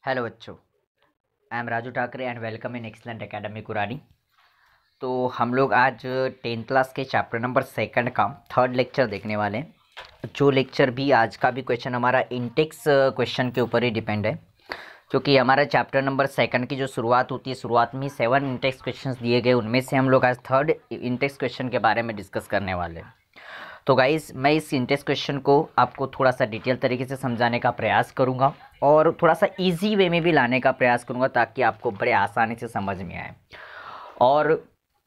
Hello बच्चों, I am Raju Thackeray and welcome in excellent academy Kurani. तो हम लोग आज 10th क्लास के चैप्टर नंबर 2 का थर्ड लेक्चर देखने वाले हैं। जो लेक्चर भी आज का भी क्वेश्चन हमारा इंटेक्स क्वेश्चन के ऊपर ही डिपेंड है, क्योंकि हमारा चैप्टर नंबर 2 की जो शुरुआत होती है, शुरुआत में 7 इंटेक्स क्वेश्चंस दिए गए, उनमें से हम लोग आज थर्ड इंटेक्स क्वेश्चन के बारे में डिस्कस करने वाले हैं। तो गाइज़, मैं इस इंटेक्स क्वेश्चन को आपको थोड़ा सा डिटेल तरीके से समझाने का प्रयास करूंगा और थोड़ा सा इजी वे में भी लाने का प्रयास करूंगा ताकि आपको बड़े आसानी से समझ में आए। और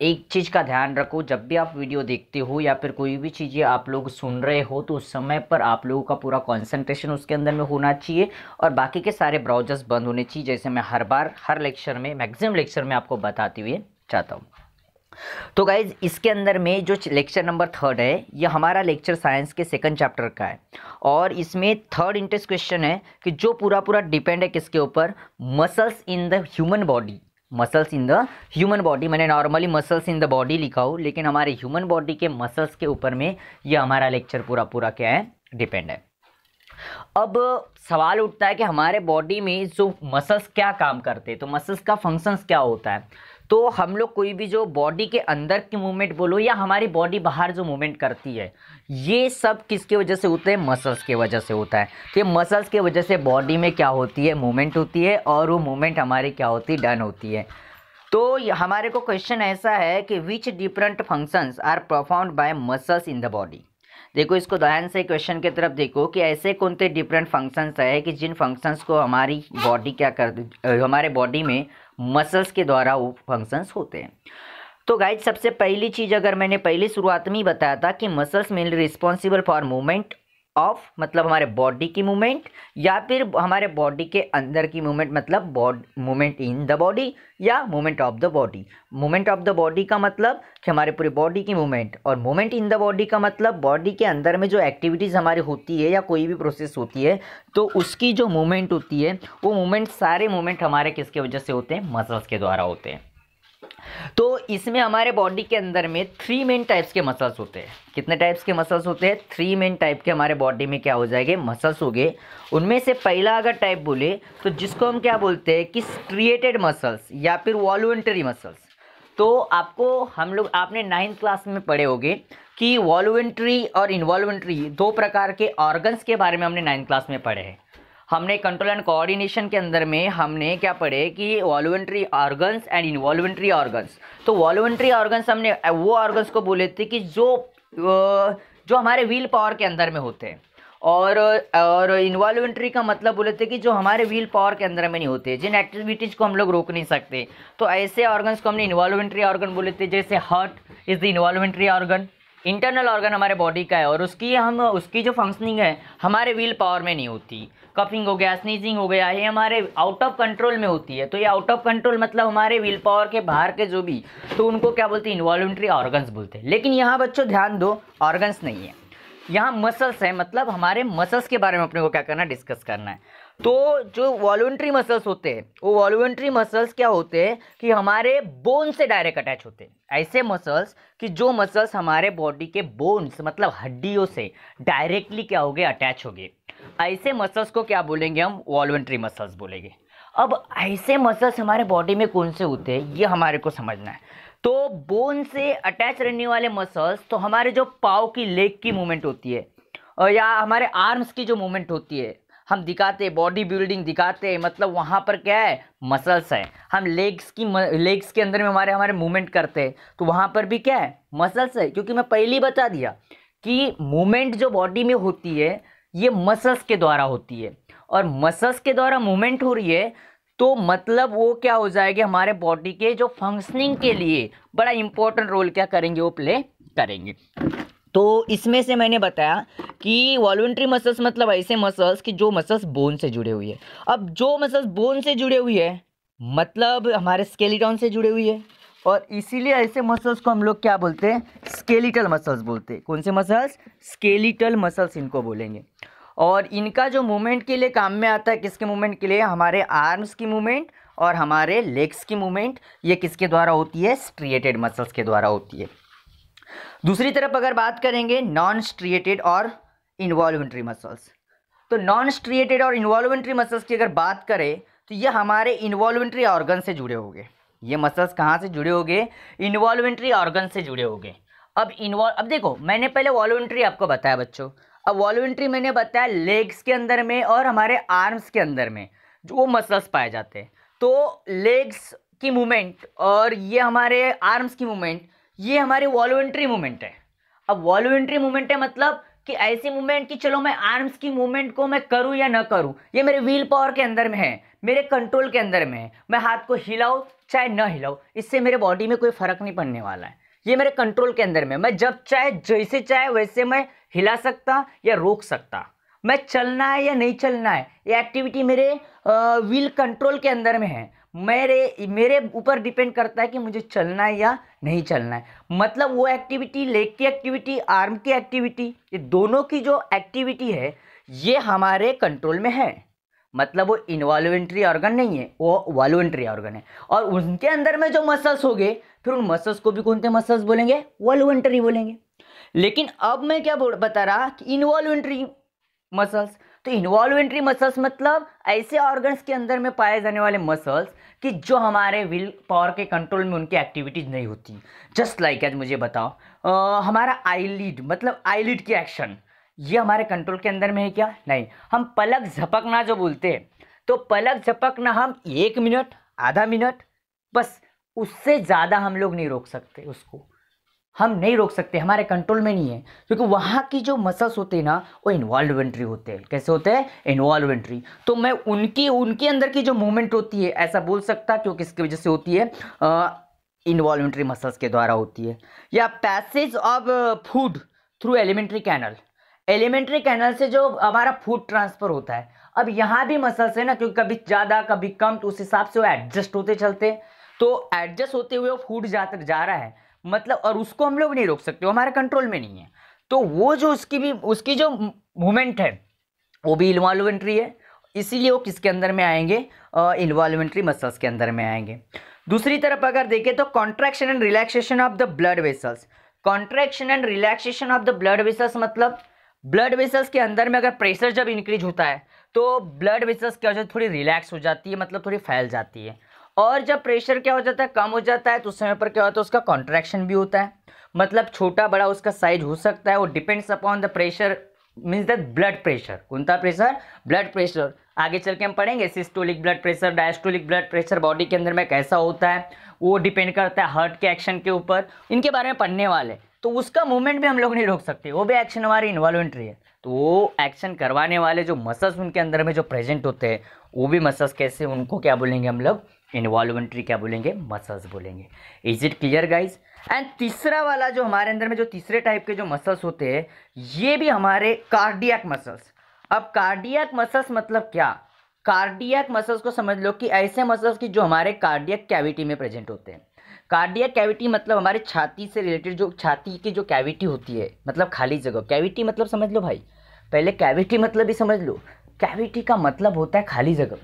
एक चीज़ का ध्यान रखो, जब भी आप वीडियो देखते हो या फिर कोई भी चीज़ें आप लोग सुन रहे हो तो उस समय पर आप लोगों का पूरा कंसंट्रेशन उसके अंदर में होना चाहिए और बाकी के सारे ब्राउजर्स बंद होने चाहिए, जैसे मैं हर लेक्चर में, मैक्सिमम लेक्चर में आपको बताते हुए चाहता हूँ। तो गाइज, इसके अंदर में जो लेक्चर नंबर 3 है, ये हमारा लेक्चर साइंस के 2nd चैप्टर का है और इसमें थर्ड इंटरेस्ट क्वेश्चन है कि जो पूरा डिपेंड है किसके ऊपर, muscles in the human body. Muscles in the human body, मैंने normally muscles in the body लिखा हो, लेकिन हमारे ह्यूमन बॉडी के मसल्स के ऊपर में ये हमारा लेक्चर पूरा क्या है, डिपेंड है। अब सवाल उठता है कि हमारे बॉडी में जो मसल्स क्या काम करते हैं, तो मसल्स का फंक्शंस क्या होता है। तो हम लोग कोई भी जो बॉडी के अंदर की मूवमेंट बोलो या हमारी बॉडी बाहर जो मूवमेंट करती है, ये सब किसके वजह से होते हैं, मसल्स के वजह से होता है। तो ये मसल्स के वजह से बॉडी में क्या होती है, मूवमेंट होती है और वो मूवमेंट हमारी क्या होती है, डन होती है। तो हमारे को क्वेश्चन ऐसा है कि which different functions are performed by muscles in the body. देखो, इसको ध्यान से क्वेश्चन की तरफ देखो कि ऐसे कौन से डिफरेंट फंक्शंस है कि जिन फंक्शंस को हमारी बॉडी क्या कर, हमारे बॉडी में मसल्स के द्वारा वो फंक्शंस होते हैं। तो गाइज, सबसे पहली चीज़, अगर मैंने पहली शुरुआत में ही बताया था कि muscles mainly responsible for movement of, मतलब हमारे बॉडी की मूवमेंट, या फिर हमारे बॉडी के अंदर की मूवमेंट, मतलब मूवमेंट इन द बॉडी या movement of the body. Movement of the body का मतलब कि हमारे पूरी बॉडी की मूवमेंट, और मूवमेंट इन द बॉडी का मतलब बॉडी के अंदर में जो एक्टिविटीज़ हमारी होती है या कोई भी प्रोसेस होती है, तो उसकी जो मूवमेंट होती है, वो मूवमेंट, सारे मूवमेंट हमारे किसके वजह से होते हैं, मसल्स के द्वारा होते हैं। तो इसमें हमारे बॉडी के अंदर में 3 मेन टाइप्स के मसल्स होते हैं। कितने टाइप्स के मसल्स होते हैं, 3 मेन टाइप के हमारे बॉडी में क्या हो जाएंगे, मसल्स हो गए। उनमें से पहला अगर टाइप बोले तो जिसको हम क्या बोलते हैं कि स्ट्रिएटेड मसल्स या फिर वॉल्यूंटरी मसल्स। तो आपने 9th क्लास में पढ़े होंगे कि वॉल्यूंटरी और इनवॉल्यूंटरी 2 प्रकार के ऑर्गन्स के बारे में हमने 9th क्लास में पढ़े हैं। हमने कंट्रोल एंड कोऑर्डिनेशन के अंदर में हमने क्या पढ़े कि voluntary organs and involuntary organs. तो वॉल्यूंटरी ऑर्गन्स हमने वो ऑर्गन्स को बोले थे कि जो हमारे व्हील पावर के अंदर में होते हैं, और इनवॉल्यूंटरी का मतलब बोले थे कि जो हमारे व्हील पावर के अंदर में नहीं होते, जिन एक्टिविटीज़ को हम लोग रोक नहीं सकते। तो ऐसे ऑर्गन्स को हमने इनवॉल्यूंटरी ऑर्गन बोले थे, जैसे heart is the involuntary organ, internal organ हमारे बॉडी का है और उसकी जो फंक्शनिंग है हमारे व्हील पावर में नहीं होती। कफिंग हो गया, स्नीजिंग हो गया, ये हमारे आउट ऑफ कंट्रोल में होती है। तो ये आउट ऑफ कंट्रोल मतलब हमारे व्हील पावर के बाहर के जो भी, तो उनको क्या बोलते हैं, इनवॉल्यूंटरी ऑर्गन्स बोलते हैं। लेकिन यहाँ बच्चों ध्यान दो, ऑर्गन्स नहीं है, यहाँ मसल्स है, मतलब हमारे मसल्स के बारे में अपने को क्या करना है, डिस्कस करना है। तो जो वॉल्यूंटरी मसल्स होते हैं, वो वॉल्यूंटरी मसल्स क्या होते हैं कि हमारे बोन से डायरेक्ट अटैच होते हैं। ऐसे मसल्स कि जो मसल्स हमारे बॉडी के बोन्स, मतलब हड्डियों से डायरेक्टली क्या हो गए, अटैच हो गए, ऐसे मसल्स को क्या बोलेंगे, हम वॉल्यूंटरी मसल्स बोलेंगे। अब ऐसे मसल्स हमारे बॉडी में कौन से होते हैं, ये हमारे को समझना है। तो बोन से अटैच रहने वाले मसल्स, तो हमारे जो पाँव की, लेग की मूवमेंट होती है, और या हमारे आर्म्स की जो मूवमेंट होती है, हम दिखाते हैं, बॉडी बिल्डिंग दिखाते हैं, मतलब वहाँ पर क्या है, मसल्स है। हम लेग्स के अंदर में हमारे मूवमेंट करते हैं, तो वहाँ पर भी क्या है, मसल्स है। क्योंकि मैं पहले ही बता दिया कि मूवमेंट जो बॉडी में होती है ये मसल्स के द्वारा होती है, और मसल्स के द्वारा मूवमेंट हो रही है, तो मतलब वो क्या हो जाएगा, हमारे बॉडी के जो फंक्शनिंग के लिए बड़ा इंपॉर्टेंट रोल क्या करेंगे, वो प्ले करेंगे। तो इसमें से मैंने बताया कि वॉल्यूंटरी मसल्स मतलब ऐसे मसल्स कि जो मसल्स बोन से जुड़े हुए हैं। अब जो मसल्स बोन से जुड़े हुए हैं मतलब हमारे स्केलेटन से जुड़े हुए हैं, और इसीलिए ऐसे मसल्स को हम लोग क्या बोलते हैं, स्केलेटल मसल्स बोलते हैं। कौन से मसल्स, स्केलेटल मसल्स इनको बोलेंगे। और इनका जो मूवमेंट के लिए काम में आता है, किसके मूवमेंट के लिए, हमारे आर्म्स की मूवमेंट और हमारे लेग्स की मूवमेंट, ये किसके द्वारा होती है, स्ट्रिएटेड मसल्स के द्वारा होती है। दूसरी तरफ अगर बात करेंगे नॉन स्ट्रिएटेड और इनवॉल्यूंटरी मसल्स, तो नॉन स्ट्रिएटेड और इनवॉल्यूंटरी मसल्स की अगर बात करें तो ये हमारे इन्वॉल्वेंट्री ऑर्गन से जुड़े होंगे। ये मसल्स कहाँ से जुड़े होंगे? इन्वॉल्वेंट्री ऑर्गन से जुड़े होंगे। अब देखो, मैंने पहले वॉल्यूंट्री आपको बताया बच्चों। अब वॉल्यूंट्री मैंने बताया लेग्स के अंदर में और हमारे आर्म्स के अंदर में जो वो मसल्स पाए जाते हैं। तो लेग्स की मूवमेंट और ये हमारे आर्म्स की मूवमेंट, ये हमारी वॉल्यूंट्री मूवमेंट है। अब वॉल्यूंट्री मूवमेंट है मतलब कि ऐसी मूवमेंट कि चलो मैं आर्म्स की मूवमेंट को मैं करूं या ना करूं, ये मेरे व्हील पावर के अंदर में है, मेरे कंट्रोल के अंदर में है। मैं हाथ को हिलाऊं चाहे ना हिलाऊं, इससे मेरे बॉडी में कोई फर्क नहीं पड़ने वाला है। ये मेरे कंट्रोल के अंदर में, मैं जब चाहे जैसे चाहे वैसे मैं हिला सकता या रोक सकता। मैं चलना है या नहीं चलना है, ये एक्टिविटी मेरे व्हील कंट्रोल के अंदर में है। मेरे ऊपर डिपेंड करता है कि मुझे चलना है या नहीं चलना है। मतलब वो एक्टिविटी, लेग की एक्टिविटी, आर्म की एक्टिविटी, ये दोनों की जो एक्टिविटी है ये हमारे कंट्रोल में है। मतलब वो इनवॉल्वेंट्री ऑर्गन नहीं है, वो वॉल्यूंट्री ऑर्गन है। और उनके अंदर में जो मसल्स हो गए, फिर उन मसल्स को भी कौन से मसल्स बोलेंगे? वॉल्यूंट्री बोलेंगे। लेकिन अब मैं क्या बता रहा कि इनवॉल्वेंट्री मसल्स, तो इन्वॉल्वेंट्री मसल्स मतलब ऐसे ऑर्गन्स के अंदर में पाए जाने वाले मसल्स कि जो हमारे विल पावर के कंट्रोल में उनकी एक्टिविटीज नहीं होती। जस्ट लाइक आज मुझे बताओ, हमारा आईलिड, मतलब आईलिड की एक्शन, ये हमारे कंट्रोल के अंदर में है क्या? नहीं। हम पलक झपकना जो बोलते हैं, तो पलक झपकना हम 1 मिनट, आधा मिनट, बस उससे ज़्यादा हम लोग नहीं रोक सकते, उसको हम नहीं रोक सकते, हमारे कंट्रोल में नहीं है। क्योंकि वहाँ की जो मसल्स होते हैं ना, वो इन्वॉल्वेंट्री होते हैं। कैसे होते हैं? इन्वॉल्वेंट्री। तो मैं उनके अंदर की जो मूवमेंट होती है ऐसा बोल सकता, क्योंकि इसकी वजह से होती है, इन्वॉल्वेंट्री मसल्स के द्वारा होती है। या passage of food through alimentary canal, alimentary canal से जो हमारा फूड ट्रांसफर होता है। अब यहाँ भी मसल्स है ना, क्योंकि कभी ज़्यादा कभी कम, तो उस हिसाब से वो एडजस्ट होते चलते हैं। तो एडजस्ट होते हुए वो फूड जा रहा है, मतलब, और उसको हम लोग नहीं रोक सकते, वो हमारे कंट्रोल में नहीं है। तो वो जो उसकी जो मूवमेंट है वो भी इन्वॉल्वेंट्री है, इसीलिए वो किसके अंदर में आएंगे? इन्वॉल्वेंट्री मसल्स के अंदर में आएंगे। दूसरी तरफ अगर देखें तो contraction and relaxation of the blood vessels. Contraction and relaxation of the blood vessels मतलब ब्लड वेसल्स के अंदर में अगर प्रेशर जब इंक्रीज होता है तो ब्लड वेसल्स क्या हो जाती है? थोड़ी रिलैक्स हो जाती है, मतलब थोड़ी फैल जाती है। और जब प्रेशर क्या हो जाता है? कम हो जाता है, तो उस समय पर क्या होता है? उसका कॉन्ट्रैक्शन भी होता है, मतलब छोटा बड़ा उसका साइज हो सकता है। वो depends upon the pressure, means the blood pressure. कौन सा प्रेशर? Blood pressure. आगे चल के हम पढ़ेंगे systolic blood pressure, diastolic blood pressure body के अंदर में कैसा होता है, वो डिपेंड करता है हार्ट के एक्शन के ऊपर। इनके बारे में पढ़ने वाले, तो उसका मूवमेंट भी हम लोग नहीं रोक सकते, वो भी एक्शन हमारी इन्वॉल्वेंट्री है। तो वो एक्शन करवाने वाले जो मसल्स उनके अंदर में जो प्रेजेंट होते हैं, वो भी मसल्स कैसे, उनको क्या बोलेंगे हम लोग? इन्वॉल्वेंट्री क्या बोलेंगे? मसल्स बोलेंगे। Is it clear guys? And तीसरा वाला जो हमारे अंदर में जो तीसरे टाइप के जो मसल्स होते हैं, ये भी हमारे कार्डियक मसल्स। अब कार्डियक मसल्स मतलब क्या? कार्डियक मसल्स को समझ लो कि ऐसे मसल्स की जो हमारे कार्डियक कैविटी में प्रेजेंट होते हैं। कार्डियक कैविटी मतलब हमारे छाती से रिलेटेड जो छाती की जो कैविटी होती है, मतलब खाली जगह। कैविटी मतलब समझ लो भाई, पहले कैविटी मतलब भी समझ लो। कैविटी का मतलब होता है खाली जगह।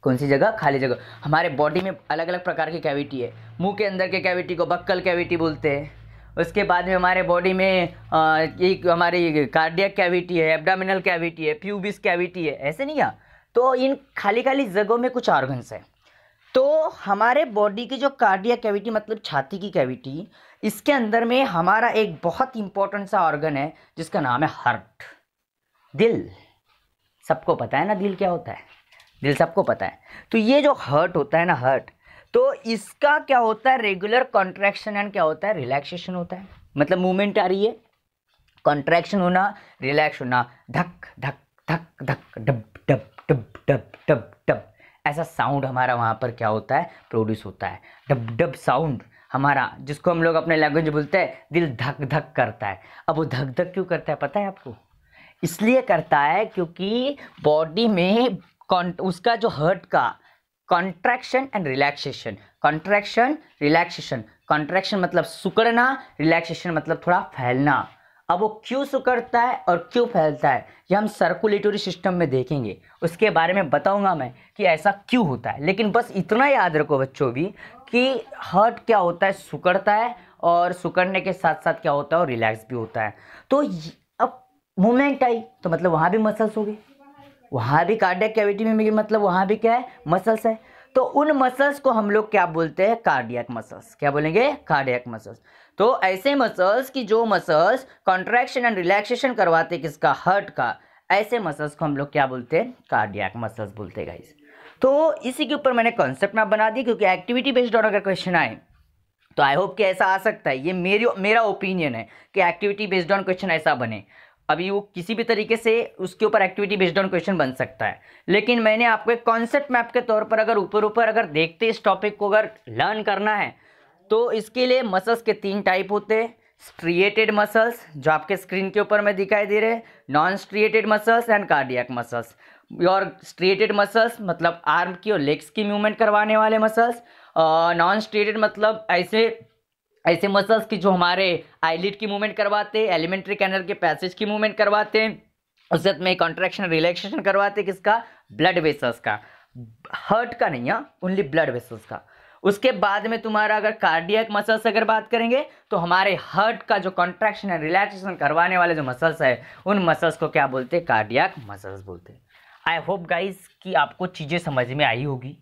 कौन सी जगह? खाली जगह। हमारे बॉडी में अलग अलग प्रकार की कैविटी है। मुंह के अंदर के कैविटी को बक्कल कैविटी बोलते हैं। उसके बाद में हमारे बॉडी में एक हमारी कार्डियक कैविटी है, एब्डोमिनल कैविटी है, प्यूबिस कैविटी है, ऐसे नहीं क्या? तो इन खाली खाली जगहों में कुछ ऑर्गन्स हैं। तो हमारे बॉडी की जो कार्डियक कैविटी मतलब छाती की कैविटी, इसके अंदर में हमारा एक बहुत इंपॉर्टेंट सा ऑर्गन है जिसका नाम है हार्ट, दिल। सबको पता है ना दिल क्या होता है? दिल सबको पता है। तो ये जो हार्ट होता है ना, हार्ट, तो इसका क्या होता है? रेगुलर कॉन्ट्रैक्शन एंड क्या होता है? रिलैक्सेशन होता है। मतलब मूवमेंट आ रही है, कॉन्ट्रैक्शन होना, रिलैक्स होना, धक धक धक धक, dub dub dub dub dub dub, ऐसा साउंड हमारा वहाँ पर क्या होता है? प्रोड्यूस होता है। डब डब साउंड हमारा, जिसको हम लोग अपने लैंग्वेज में बोलते हैं दिल धक धक करता है। अब वो धक धक क्यों करता है पता है आपको? इसलिए करता है क्योंकि बॉडी में उसका जो हार्ट का contraction and relaxation, contraction relaxation, contraction मतलब सिकुड़ना, रिलैक्सेशन मतलब थोड़ा फैलना। अब वो क्यों सिकुड़ता है और क्यों फैलता है, ये हम सर्कुलेटरी सिस्टम में देखेंगे, उसके बारे में बताऊंगा मैं कि ऐसा क्यों होता है। लेकिन बस इतना याद रखो बच्चों भी कि हार्ट क्या होता है? सिकुड़ता है, और सिकुड़ने के साथ साथ क्या होता है? और रिलैक्स भी होता है। तो अब मूवमेंट आई तो मतलब वहाँ भी मसल्स हो गए। वहाँ भी कार्डियक कैविटी में मतलब वहाँ भी क्या है, मसल्स है। तो उन मसल्स को हम लोग क्या बोलते हैं, कार्डियक मसल्स। क्या बोलेंगे, कार्डियक मसल्स। तो ऐसे मसल्स की जो मसल्स कॉन्ट्रैक्शन एंड रिलैक्सेशन करवाते किसका, हार्ट का, ऐसे मसल्स को हम लोग क्या बोलते हैं, कार्डियक मसल्स बोलते हैं गाइस। तो इसी के ऊपर मैंने कॉन्सेप्ट मैप बना दी, क्योंकि एक्टिविटी बेस्ड ऑन अगर क्वेश्चन आए तो आई होप कि ऐसा आ सकता है। ये मेरा ओपिनियन है कि एक्टिविटी बेस्ड ऑन क्वेश्चन ऐसा बने। अभी वो किसी भी तरीके से उसके ऊपर एक्टिविटी बेस्ड ऑन क्वेश्चन बन सकता है, लेकिन मैंने आपको एक कॉन्सेप्ट मैप के तौर पर अगर ऊपर अगर देखते इस टॉपिक को अगर लर्न करना है तो इसके लिए मसल्स के 3 टाइप होते हैं। स्ट्रिएटेड मसल्स जो आपके स्क्रीन के ऊपर में दिखाई दे रहे हैं, non striated muscles and cardiac muscles. और स्ट्रिएटेड मसल्स मतलब आर्म की और लेग्स की मूवमेंट करवाने वाले मसल्स। नॉन स्ट्रिएटेड मतलब ऐसे मसल्स की जो हमारे आईलिड की मूवमेंट करवाते हैं, एलिमेंट्री कैनल के पैसेज की मूवमेंट करवाते हैं, उस साथ में कॉन्ट्रैक्शन रिलैक्सेशन करवाते हैं किसका, ब्लड वेसल्स का, हार्ट का नहीं, ओनली ब्लड वेसल्स का। उसके बाद में तुम्हारा अगर कार्डियक मसल्स अगर बात करेंगे तो हमारे हार्ट का जो कॉन्ट्रैक्शन एंड रिलैक्सेशन करवाने वाले जो मसल्स है उन मसल्स को क्या बोलते हैं, कार्डियक मसल्स बोलते हैं। आई होप गाइस कि आपको चीज़ें समझ में आई होगी।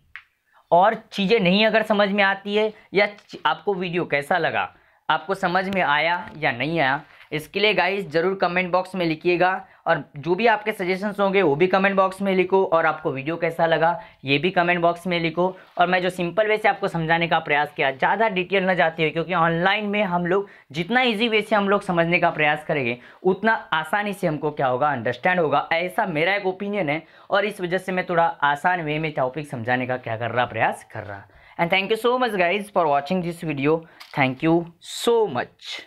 और चीज़ें नहीं अगर समझ में आती है या आपको वीडियो कैसा लगा, आपको समझ में आया या नहीं आया, इसके लिए गाइस ज़रूर कमेंट बॉक्स में लिखिएगा। और जो भी आपके सजेशंस होंगे वो भी कमेंट बॉक्स में लिखो, और आपको वीडियो कैसा लगा ये भी कमेंट बॉक्स में लिखो। और मैं जो सिंपल वे से आपको समझाने का प्रयास किया, ज़्यादा डिटेल न जाती है, क्योंकि ऑनलाइन में हम लोग जितना ईजी वे से हम लोग समझने का प्रयास करेंगे उतना आसानी से हमको क्या होगा, अंडरस्टैंड होगा। ऐसा मेरा एक ओपिनियन है, और इस वजह से मैं थोड़ा आसान वे में टॉपिक समझाने का क्या कर रहा, प्रयास कर रहा। And thank you so much guys for watching this video. Thank you so much.